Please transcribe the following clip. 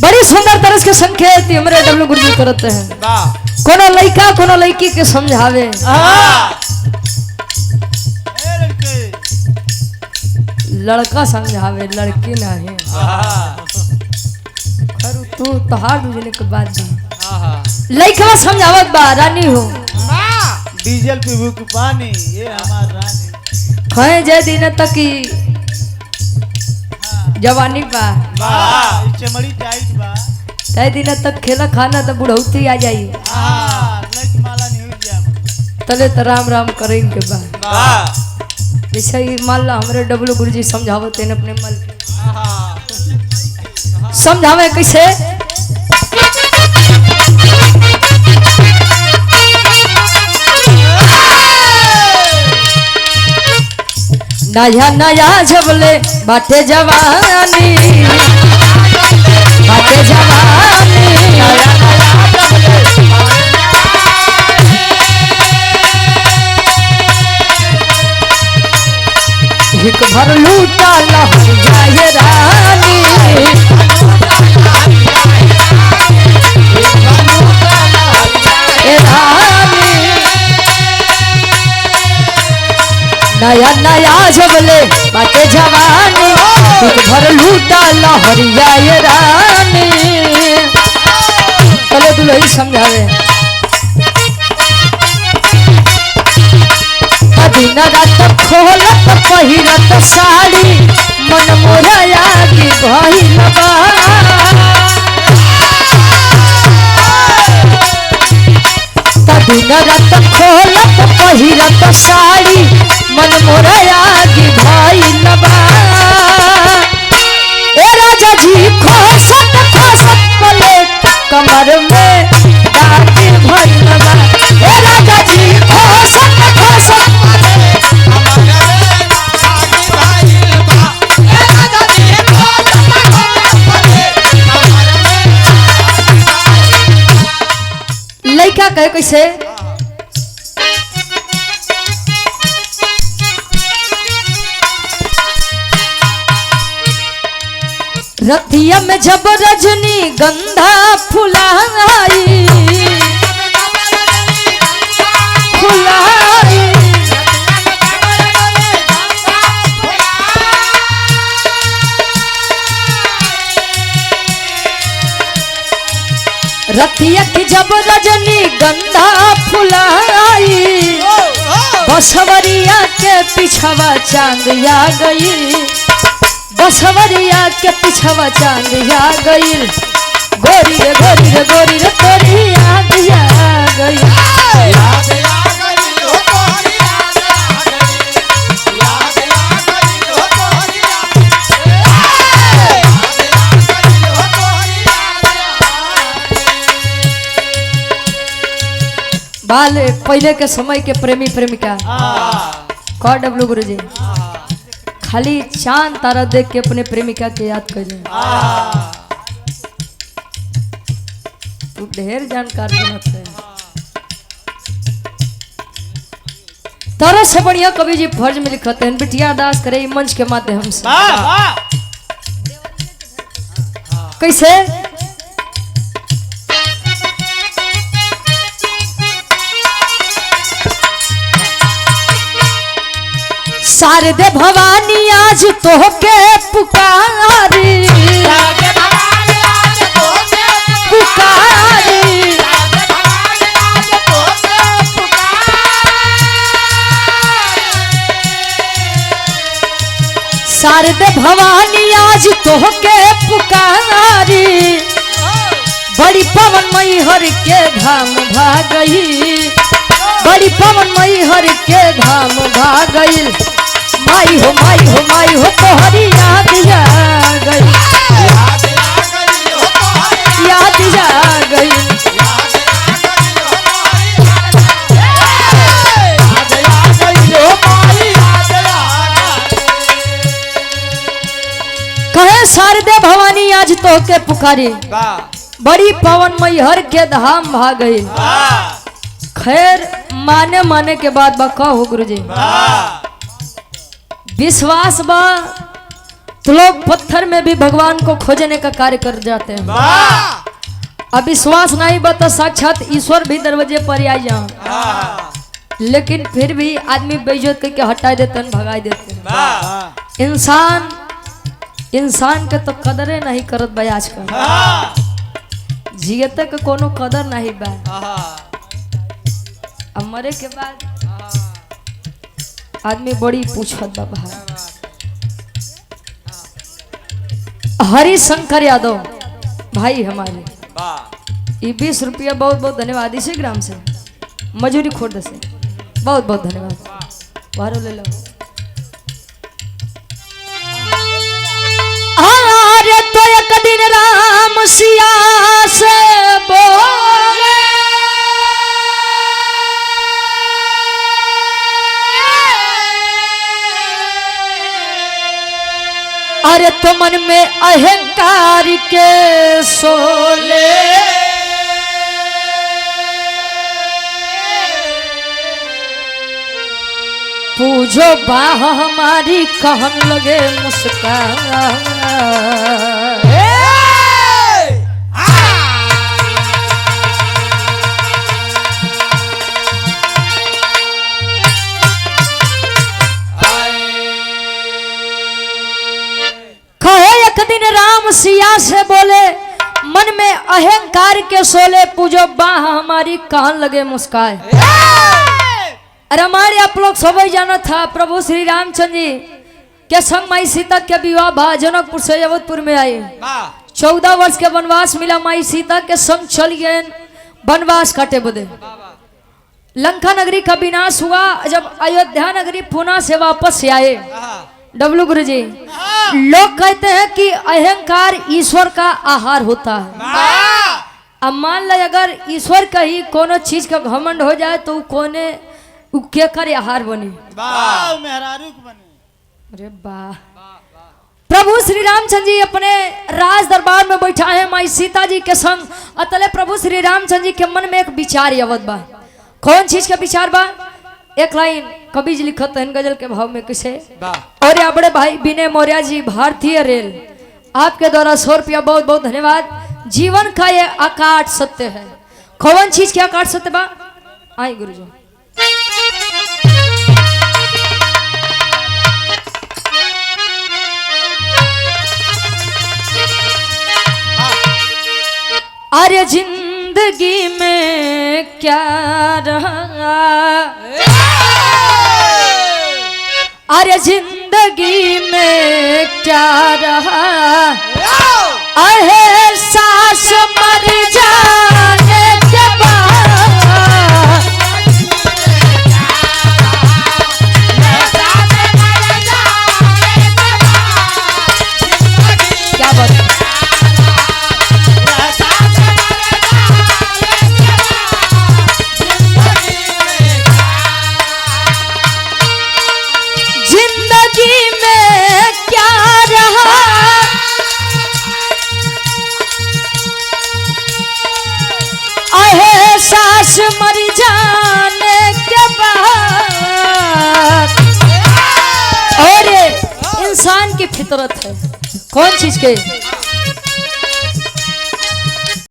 बड़ी सुंदर तरह के संकेत हमारे डब्लू गुरुजी करते हैं। कोनो लड़का कोनो लड़की के समझावे, लड़का समझावे लड़की नहीं। खरू तू तहार दूजने के बाद लड़का समझावत बा रानी हो डीजल पीबू की पानी ये हमार रानी खाए जे दिन तक की जवानी बा चमड़ी टाइट बा तय दिन तक खेला खाना तो बुढ़ौती आ जाई माला नहीं हो गया तले तो राम राम करेंगे बा जैसे ही मान ला हमारे डब्लू गुरुजी समझावते हैं अपने मल समझावे कैसे नया नया जबले बाटे जवानी बाटे जवानी एक भर लूटा लहर जाए रानी नया नया जबले बाटे जवानी एक भर लूटा लहरिया ये रानी चलो तू यही समझावे दिन रात खोलत पहिरत साड़ी मन मोरया की भइल बा दिन रात खोलत पहिरत साड़ी मन मोरया की भइल बा ए राजा जी खोसत खोसत पलेट कमर में दागी भइल बा ए राजा जी खोसत खोसत लड़का कहे कैसे रतिया में जब रजनी गंधा फुलाई फुलाई रतिया की जब रजनी गंधा फुलाई बसवरिया के पिछवा चांद आ गई बसवरिया के पिछवा चांद आ गई गोरी रे गोरी रे गोरी रे तोरी याद आ गई बाल पहले के समय के प्रेमी प्रेमिका का डब्लू गुरुजी खाली चांद तारा देख के अपने प्रेमिका के याद कर तू ढेर जानकार बनत है तरह से बढ़िया कवि जी फर्ज में लिखते हैं बिटिया दास करे मंच के माध्यम से कैसे शारदे भवानी आज तोहके पुकारी पुकारी शारदे भवानी आज तोहके पुकारी बड़ी पवन मई हर के धाम भागई बड़ी पवन मई हर के धाम भागई माई हो माई हो माई हो तोहरी याद आ गई याद आ गई कहे शारदे भवानी आज तो के पुकारी बड़ी पवन मैहर के धाम भागई खैर माने माने के बाद बा कहो गुरुजी विश्वास बा तो लोग पत्थर में भी भगवान को खोजने का कार्य कर जाते हैं। अब विश्वास नहीं बता साक्षात ईश्वर भी दरवाजे पर आ जा, लेकिन फिर भी आदमी बेइज्जत करके हटा देते हैं, भगा देते हैं। इंसान के तो कदरे नहीं करत बा आजकल। जियते के कोनो कदर नहीं बा। अब मरे के बाद आदमी बड़ी पूछत बा भाई। हरिशंकर यादव भाई हमारे ये 20 रुपया बहुत बहुत धन्यवाद। इसी ग्राम से मजूरी खोर्द से बहुत बहुत धन्यवाद। बाहर ले लो। अरे तो एक दिन राम सिया से बोले, अरे तो मन में अहंकार के सोले, पूछो बाह हमारी कहन लगे मुस्कान। एक दिन राम सिया से बोले, मन में अहंकार के सोले, पूजो बाह हमारी कान लगे मुस्काए। अरे हमारे आप लोग सब जाना था प्रभु श्री रामचंद्र जी के संग माई सीता के विवाह भा जनकपुर से अवधपुर में आए। 14 वर्ष के वनवास मिला, माई सीता के संग चल गए वनवास काटे बदे। लंका नगरी का विनाश हुआ जब अयोध्या नगरी पुनः से वापस आए। डब्लू गुरु जी, लोग कहते हैं कि अहंकार ईश्वर का आहार होता है। अब मान लो अगर ईश्वर का ही कोनो चीज का घमंड हो जाए तो कोने के कर आहार बने। अरे वाह। प्रभु श्री रामचंद्र जी अपने राज दरबार में बैठा है माई सीता जी के संग। अतले प्रभु श्री रामचंद्र जी के मन में एक विचार आवत बा। कौन चीज का विचार बा? एक लाइन कवि जी लिखत है गजल के भाव में किसे। और यहाँ बड़े भाई विनय मौर्य जी भारतीय रेल आपके द्वारा 100 रुपया बहुत बहुत धन्यवाद। जीवन का ये अकाट सत्य है। कौन चीज क्या अकाट सत्य बा? आई गुरु जी। अरे जिंदगी में क्या रहा, अरे जिंदगी में क्या रहा, अहे सास मर जाने के बाद, क्या बात है? सास मर जाने के बाद। और इंसान की फितरत है कौन चीज के?